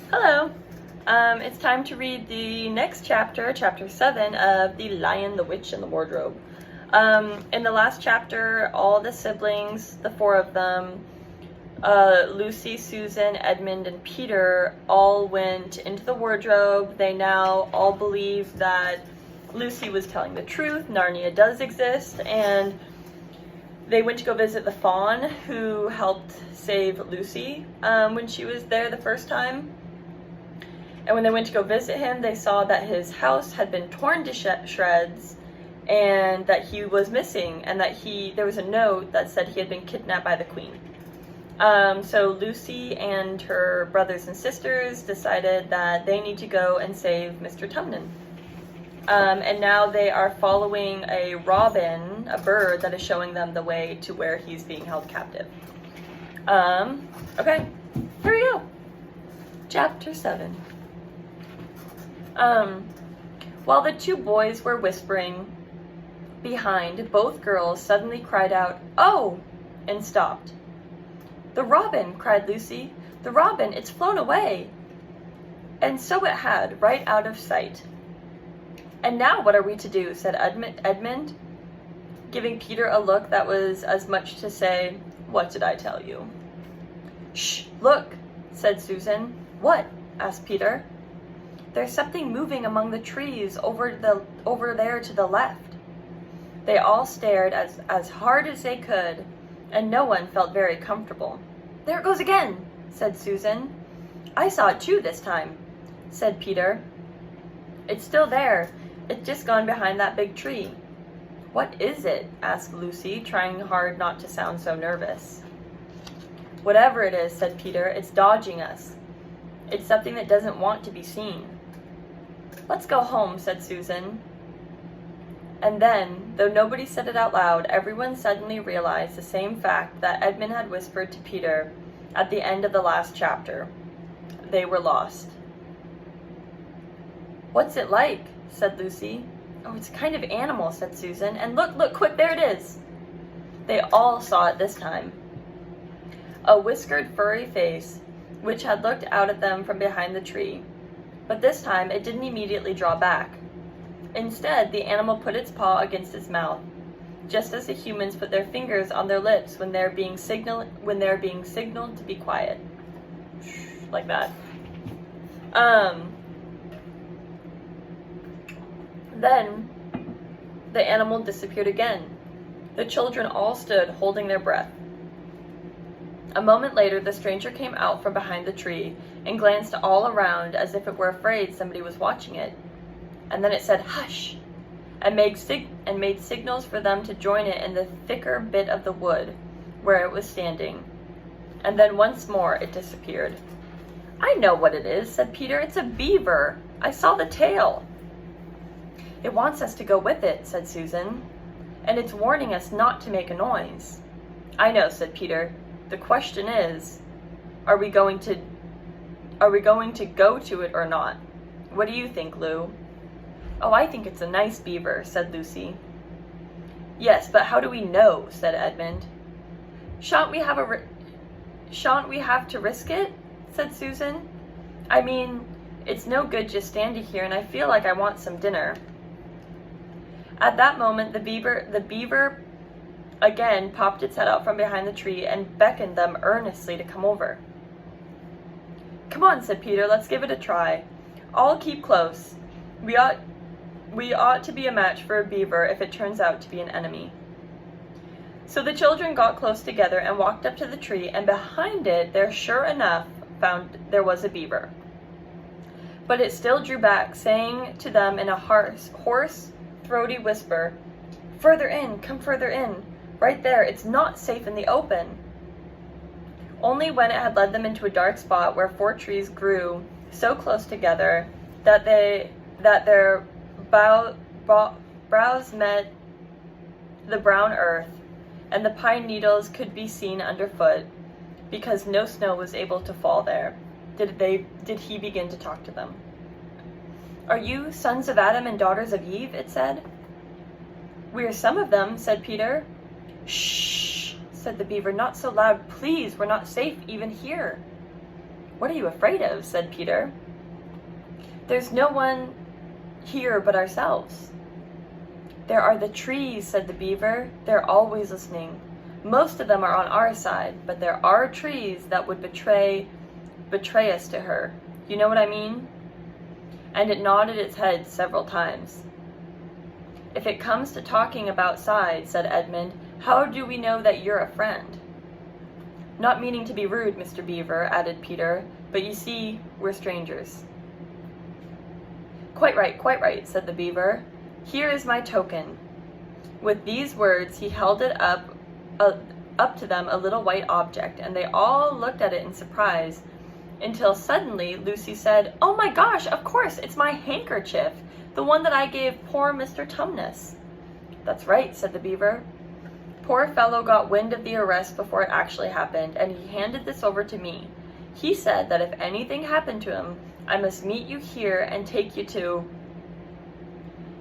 Hello. It's time to read the next chapter, chapter 7 of The Lion, the Witch, and the Wardrobe. In the last chapter, all the siblings, the four of them, Lucy, Susan, Edmund, and Peter, all went into the wardrobe. They now all believe that Lucy was telling the truth, Narnia does exist, and they went to go visit the faun who helped save Lucy when she was there the first time. And when they went to go visit him, they saw that his house had been torn to shreds and that he was missing, and that there was a note that said he had been kidnapped by the queen. So Lucy and her brothers and sisters decided that they need to go and save Mr. Tumnus. And now they are following a robin, a bird, that is showing them the way to where he's being held captive. Okay, here we go. Chapter 7. While the two boys were whispering behind, both girls suddenly cried out, "Oh!" and stopped. "The robin!" cried Lucy. "The robin! It's flown away!" And so it had, right out of sight. "And now what are we to do?" said Edmund, giving Peter a look that was as much to say, "What did I tell you?" "Shh, look," said Susan. "What?" asked Peter. "There's something moving among the trees over there to the left." They all stared as hard as they could, and no one felt very comfortable. "There it goes again," said Susan. "I saw it too this time," said Peter. "It's still there. It's just gone behind that big tree." "What is it?" asked Lucy, trying hard not to sound so nervous. "Whatever it is," said Peter, "it's dodging us. It's something that doesn't want to be seen." "Let's go home," said Susan. And then, though nobody said it out loud, everyone suddenly realized the same fact that Edmund had whispered to Peter at the end of the last chapter. They were lost. "What's it like?" said Lucy. "Oh, it's a kind of animal," said Susan. "And look, quick, there it is." They all saw it this time. A whiskered, furry face, which had looked out at them from behind the tree. But this time it didn't immediately draw back. Instead, the animal put its paw against its mouth, just as the humans put their fingers on their lips when they're being signaled to be quiet. Like that. Then the animal disappeared again. The children all stood holding their breath. A moment later, the stranger came out from behind the tree and glanced all around as if it were afraid somebody was watching it. And then it said, "Hush!" and made signals for them to join it in the thicker bit of the wood where it was standing. And then once more it disappeared. "I know what it is," said Peter. "It's a beaver. I saw the tail." "It wants us to go with it," said Susan. "And it's warning us not to make a noise." "I know," said Peter. "The question is, are we going to go to it or not? What do you think, Lou?" "Oh, I think it's a nice beaver," said Lucy. "Yes, but how do we know?" said Edmund. Shan't we have to risk it?" said Susan. "I mean, it's no good just standing here, and I feel like I want some dinner." At that moment, the beaver again popped its head out from behind the tree and beckoned them earnestly to come over. "Come on," said Peter, "let's give it a try. All keep close. We ought to be a match for a beaver if it turns out to be an enemy." So the children got close together and walked up to the tree, and behind it, there sure enough there was a beaver. But it still drew back, saying to them in a hoarse, throaty whisper, "Further in, come further in. Right there, it's not safe in the open." Only when it had led them into a dark spot where 4 trees grew so close together that their brows met the brown earth, and the pine needles could be seen underfoot, because no snow was able to fall there, did he begin to talk to them. "Are you sons of Adam and daughters of Eve?" it said. "We are some of them," said Peter. "Shh," said the beaver. "Not so loud, please. We're not safe even here." "What are you afraid of?" said Peter. "There's no one here but ourselves." "There are the trees," said the beaver. "They're always listening. Most of them are on our side, but there are trees that would betray us to her. You know what I mean?" And it nodded its head several times. "If it comes to talking about sides," said Edmund, "how do we know that you're a friend?" "Not meaning to be rude, Mr. Beaver," added Peter, "but you see, we're strangers." Quite right," said the beaver. "Here is my token." With these words, he held it up to them, a little white object, and they all looked at it in surprise, until suddenly Lucy said, "Oh my gosh, of course, it's my handkerchief, the one that I gave poor Mr. Tumnus." "That's right," said the beaver. "Poor fellow got wind of the arrest before it actually happened, and he handed this over to me. He said that if anything happened to him, I must meet you here and take you to—"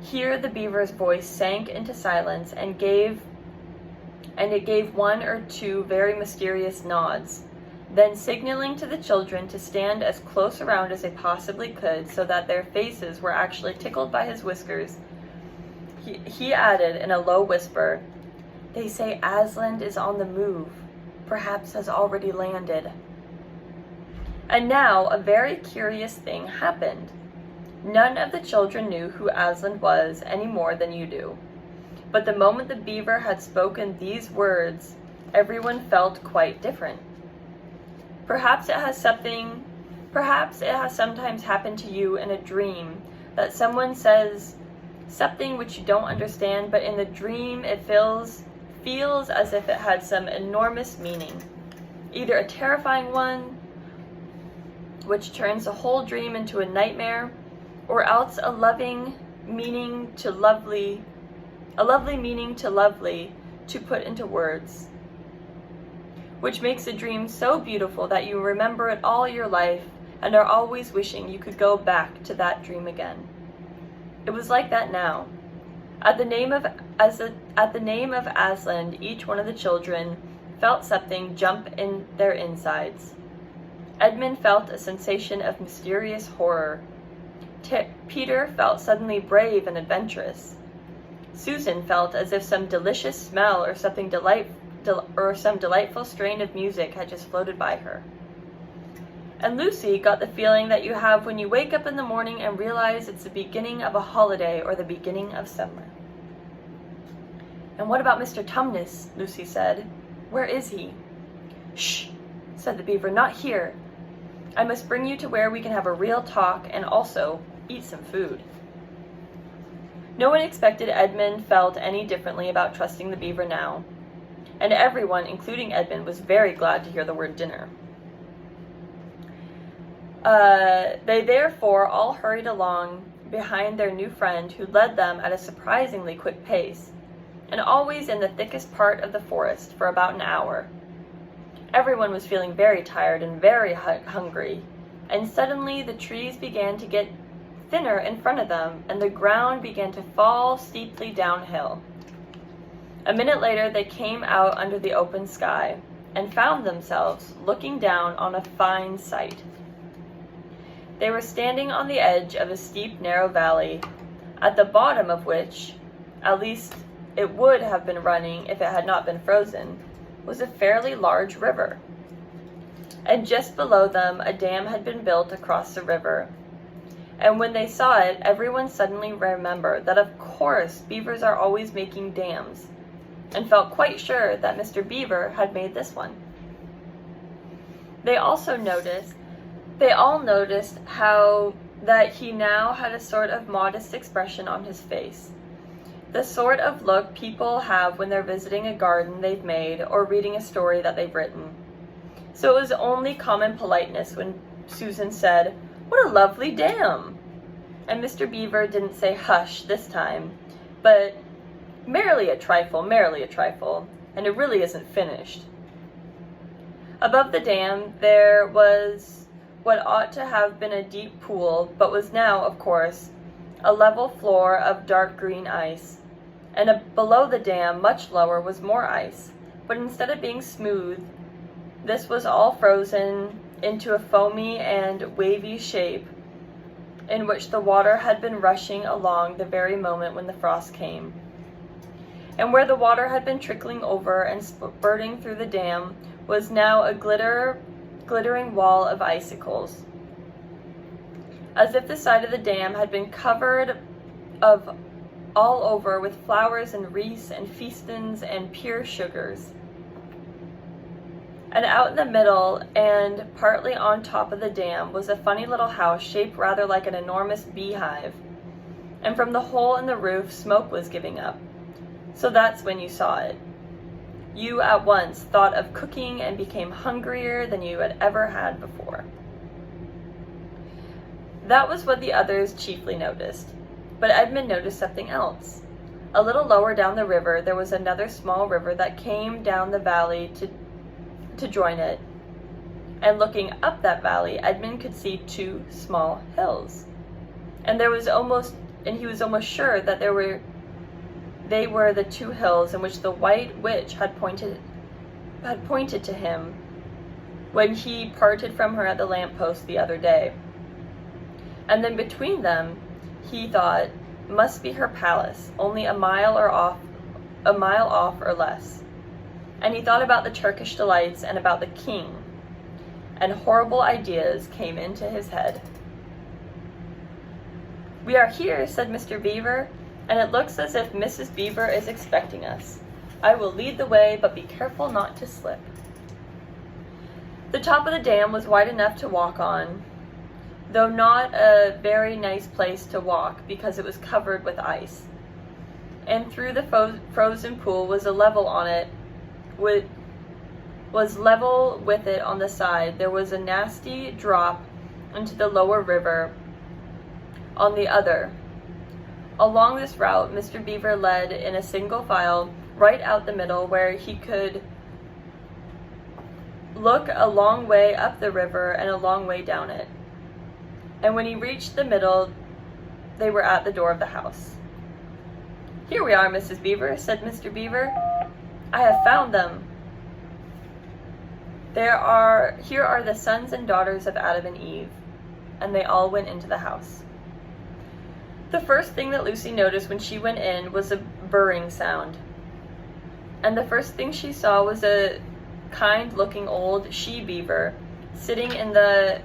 Here the beaver's voice sank into silence, and it gave one or two very mysterious nods. Then, signaling to the children to stand as close around as they possibly could so that their faces were actually tickled by his whiskers, he added in a low whisper, "They say Aslan is on the move, perhaps has already landed." And now a very curious thing happened. None of the children knew who Aslan was any more than you do. But the moment the beaver had spoken these words, everyone felt quite different. Perhaps it has sometimes happened to you in a dream that someone says something which you don't understand, but in the dream it feels as if it had some enormous meaning, either a terrifying one, which turns the whole dream into a nightmare, or else a lovely meaning to lovely to put into words, which makes a dream so beautiful that you remember it all your life and are always wishing you could go back to that dream again. It was like that now. At the name of Aslan, each one of the children felt something jump in their insides. Edmund felt a sensation of mysterious horror. Peter felt suddenly brave and adventurous. Susan felt as if some delicious smell or some delightful strain of music had just floated by her. And Lucy got the feeling that you have when you wake up in the morning and realize it's the beginning of a holiday or the beginning of summer. "And what about Mr. Tumnus?" Lucy said. "Where is he?" "Shh," said the beaver, "not here. I must bring you to where we can have a real talk and also eat some food." No one expected Edmund felt any differently about trusting the beaver now, and everyone, including Edmund, was very glad to hear the word dinner. They therefore all hurried along behind their new friend, who led them at a surprisingly quick pace, and always in the thickest part of the forest, for about an hour. Everyone was feeling very tired and very hungry, and suddenly the trees began to get thinner in front of them, and the ground began to fall steeply downhill. A minute later they came out under the open sky, and found themselves looking down on a fine sight. They were standing on the edge of a steep, narrow valley, at the bottom of which, at least it would have been running if it had not been frozen, was a fairly large river. And just below them a dam had been built across the river. And when they saw it, everyone suddenly remembered that of course beavers are always making dams, and felt quite sure that Mr. Beaver had made this one. They all noticed how that he now had a sort of modest expression on his face, the sort of look people have when they're visiting a garden they've made or reading a story that they've written. So it was only common politeness when Susan said, "What a lovely dam!" And Mr. Beaver didn't say hush this time, but merely a trifle, and it really isn't finished. Above the dam there was what ought to have been a deep pool, but was now, of course, a level floor of dark green ice, and below the dam, much lower, was more ice, but instead of being smooth, this was all frozen into a foamy and wavy shape in which the water had been rushing along the very moment when the frost came. And where the water had been trickling over and spurting through the dam was now a glittering wall of icicles, as if the side of the dam had been covered all over with flowers and wreaths and feastons and pure sugars. And out in the middle and partly on top of the dam was a funny little house shaped rather like an enormous beehive. And from the hole in the roof, smoke was giving up. So that's when you saw it. You at once thought of cooking and became hungrier than you had ever had before. That was what the others chiefly noticed. But Edmund noticed something else. A little lower down the river, there was another small river that came down the valley to join it. And looking up that valley, Edmund could see two small hills. And he was almost sure that they were the two hills in which the White Witch had pointed to him when he parted from her at the lamppost the other day. And then between them, he thought, must be her palace, only a mile off or less. And he thought about the Turkish delights and about the king, and horrible ideas came into his head. "We are here," said Mr. Beaver, "and it looks as if Mrs. Beaver is expecting us. I will lead the way, but be careful not to slip." The top of the dam was wide enough to walk on, though not a very nice place to walk because it was covered with ice. And through the frozen pool was level with it on the side. There was a nasty drop into the lower river on the other. Along this route, Mr. Beaver led in a single file right out the middle, where he could look a long way up the river and a long way down it. And when he reached the middle, they were at the door of the house. "Here we are, Mrs. Beaver," said Mr. Beaver. "I have found them. Here are the sons and daughters of Adam and Eve." And they all went into the house. The first thing that Lucy noticed when she went in was a burring sound. And the first thing she saw was a kind-looking old she-beaver sitting in the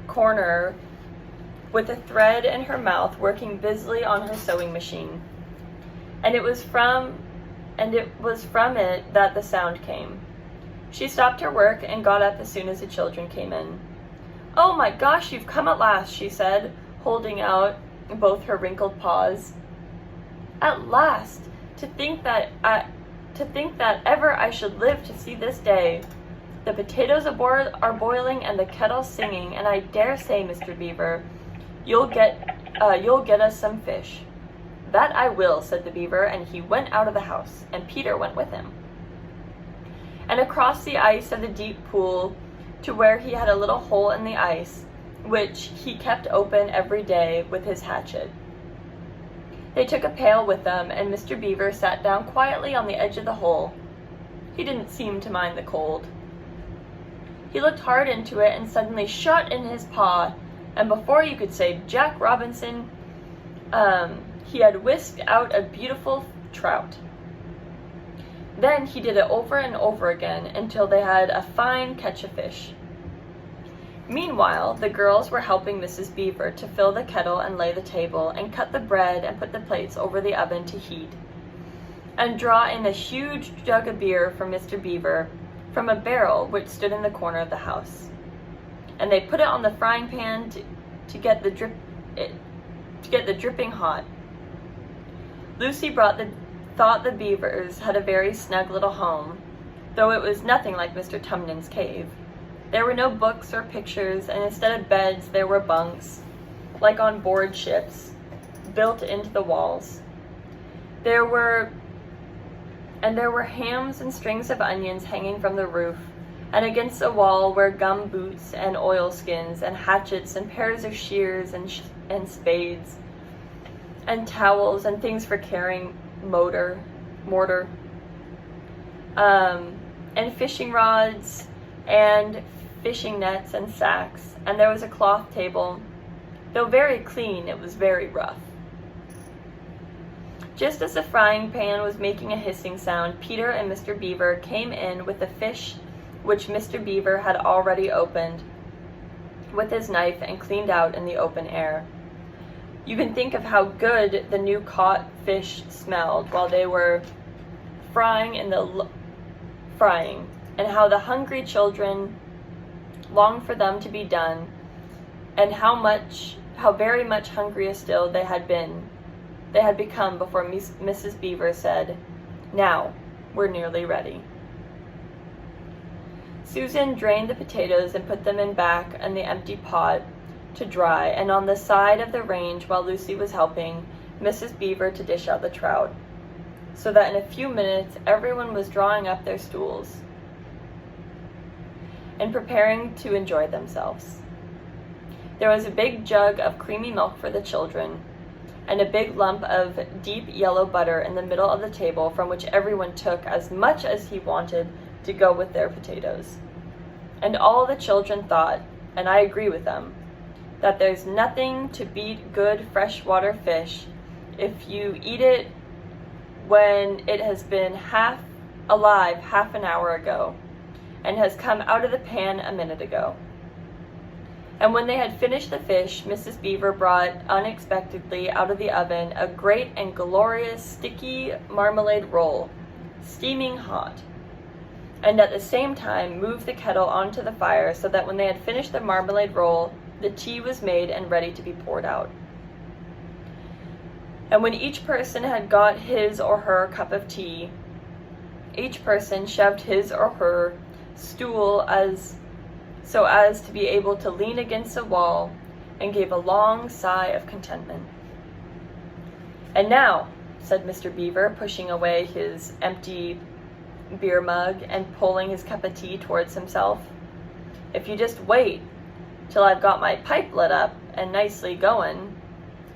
corner with a thread in her mouth, working busily on her sewing machine. And it was from it that the sound came. She stopped her work and got up as soon as the children came in. "Oh my gosh, you've come at last," she said, holding out both her wrinkled paws. "At last! To think that ever I should live to see this day. The potatoes are boiling and the kettle singing, and I dare say, Mr. Beaver, you'll get us some fish." "That I will," said the beaver, and he went out of the house, and Peter went with him. And across the ice of the deep pool to where he had a little hole in the ice, which he kept open every day with his hatchet. They took a pail with them, and Mr. Beaver sat down quietly on the edge of the hole. He didn't seem to mind the cold. He looked hard into it and suddenly shot in his paw, and before you could say Jack Robinson, he had whisked out a beautiful trout. Then he did it over and over again until they had a fine catch of fish. Meanwhile, the girls were helping Mrs. Beaver to fill the kettle and lay the table, and cut the bread and put the plates over the oven to heat, and draw in a huge jug of beer for Mr. Beaver from a barrel which stood in the corner of the house. And they put it on the frying pan to get the dripping hot. Lucy thought the Beavers had a very snug little home, though it was nothing like Mr. Tumnan's cave. There were no books or pictures, and instead of beds there were bunks, like on board ships, built into the walls. There were hams and strings of onions hanging from the roof, and against the wall were gum boots and oilskins and hatchets and pairs of shears and spades and towels and things for carrying mortar, and fishing rods and fishing nets and sacks, and there was a cloth table. Though very clean, it was very rough. Just as the frying pan was making a hissing sound, Peter and Mr. Beaver came in with a fish which Mr. Beaver had already opened with his knife and cleaned out in the open air. You can think of how good the new caught fish smelled while they were frying, and how the hungry children longed for them to be done, and how very much hungrier still they had become before Mrs. Beaver said, "Now, we're nearly ready." Susan drained the potatoes and put them back in the empty pot to dry, and on the side of the range, while Lucy was helping Mrs. Beaver to dish out the trout, so that in a few minutes everyone was drawing up their stools and preparing to enjoy themselves. There was a big jug of creamy milk for the children, and a big lump of deep yellow butter in the middle of the table, from which everyone took as much as he wanted to go with their potatoes. And all the children thought, and I agree with them, that there's nothing to beat good freshwater fish if you eat it when it has been half alive half an hour ago and has come out of the pan a minute ago. And when they had finished the fish, Mrs. Beaver brought unexpectedly out of the oven a great and glorious sticky marmalade roll, steaming hot, and at the same time moved the kettle onto the fire so that when they had finished the marmalade roll, the tea was made and ready to be poured out. And when each person had got his or her cup of tea, each person shoved his or her stool so as to be able to lean against a wall, and gave a long sigh of contentment. "And now," said Mr. Beaver, pushing away his empty beer mug and pulling his cup of tea towards himself, "if you just wait till I've got my pipe lit up and nicely going,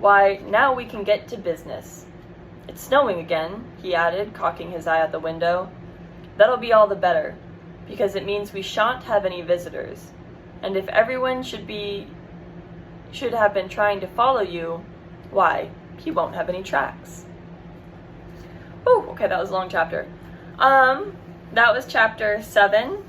why, now we can get to business. It's snowing again," he added, cocking his eye out the window. "That'll be all the better, because it means we shan't have any visitors, and if everyone should have been trying to follow you, why, he won't have any tracks." Oh, okay, that was a long chapter. That was chapter 7.